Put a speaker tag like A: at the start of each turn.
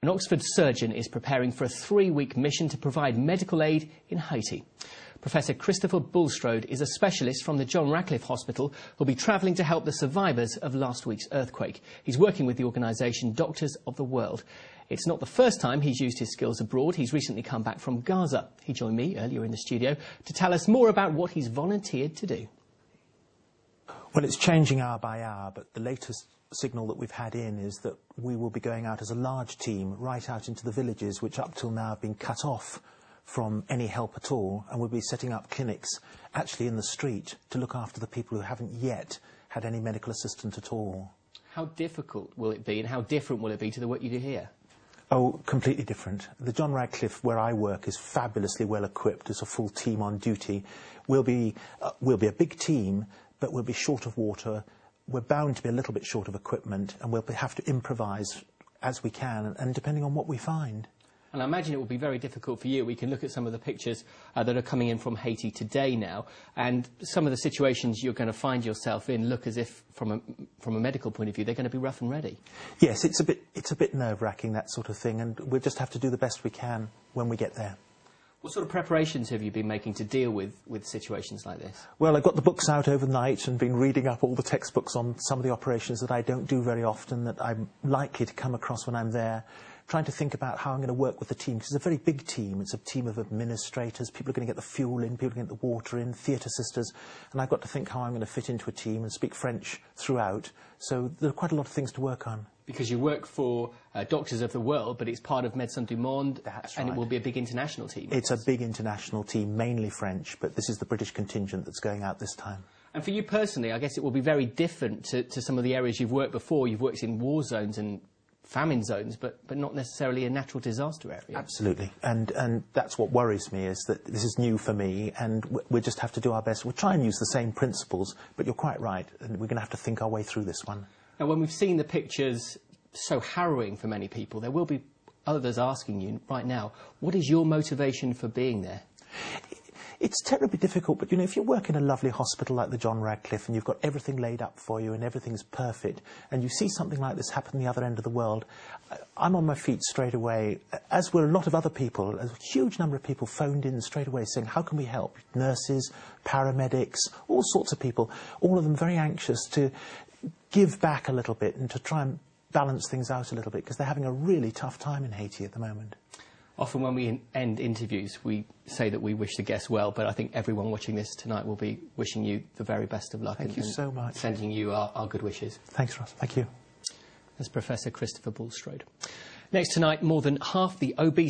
A: An Oxford surgeon is preparing for a 3-week mission to provide medical aid in Haiti. Professor Christopher Bulstrode is a specialist from the John Radcliffe Hospital who'll be travelling to help the survivors of last week's earthquake. He's working with the organisation Doctors of the World. It's not the first time he's used his skills abroad. He's recently come back from Gaza. He joined me earlier in the studio to tell us more about what he's volunteered to do.
B: Well, it's changing hour by hour, but the latest signal that we've had in is that we will be going out as a large team right out into the villages which up till now have been cut off from any help at all, and we'll be setting up clinics actually in the street to look after the people who haven't yet had any medical assistance at all.
A: How difficult will it be and how different will it be to the work you do here?
B: Oh, completely different. The John Radcliffe, where I work, is fabulously well equipped. There's a full team on duty. We'll be a big team, but we'll be short of water. We're bound to be a little bit short of equipment, and we'll have to improvise as we can, and depending on what we find.
A: And I imagine it will be very difficult for you. We can look at some of the pictures that are coming in from Haiti today now, and some of the situations you're going to find yourself in look as if, from a medical point of view, they're going to be rough and ready.
B: Yes, it's a bit nerve-wracking, that sort of thing, and we'll just have to do the best we can when we get there.
A: What sort of preparations have you been making to deal with situations like this?
B: Well, I've got the books out overnight and been reading up all the textbooks on some of the operations that I don't do very often, that I'm likely to come across when I'm there, trying to think about how I'm going to work with the team, because it's a very big team. It's a team of administrators, people are going to get the fuel in, people are going to get the water in, theatre sisters, and I've got to think how I'm going to fit into a team and speak French throughout. So there are quite a lot of things to work on.
A: Because you work for Doctors of the World, but it's part of Médecins du Monde,
B: That's
A: and
B: right.
A: it will be a big international team.
B: It's a big international team, mainly French, but this is the British contingent that's going out this time.
A: And for you personally, I guess it will be very different to some of the areas you've worked before. You've worked in war zones and famine zones, but not necessarily a natural disaster area.
B: Absolutely, and that's what worries me, is that this is new for me, and we just have to do our best. We'll try and use the same principles, but you're quite right, and we're going to have to think our way through this one.
A: Now, when we've seen the pictures so harrowing for many people, there will be others asking you right now, what is your motivation for being there?
B: It's terribly difficult, but, you know, if you work in a lovely hospital like the John Radcliffe and you've got everything laid up for you and everything's perfect, and you see something like this happen at the other end of the world, I'm on my feet straight away, as were a lot of other people. A huge number of people phoned in straight away saying, how can we help? Nurses, paramedics, all sorts of people, all of them very anxious to give back a little bit and to try and balance things out a little bit, because they're having a really tough time in Haiti at the moment.
A: Often when we end interviews, we say that we wish the guests well, but I think everyone watching this tonight will be wishing you the very best of luck.
B: Thank you so much.
A: Sending you our good wishes.
B: Thanks, Ross. Thank you.
A: That's Professor Christopher Bulstrode. Next tonight, more than half the obese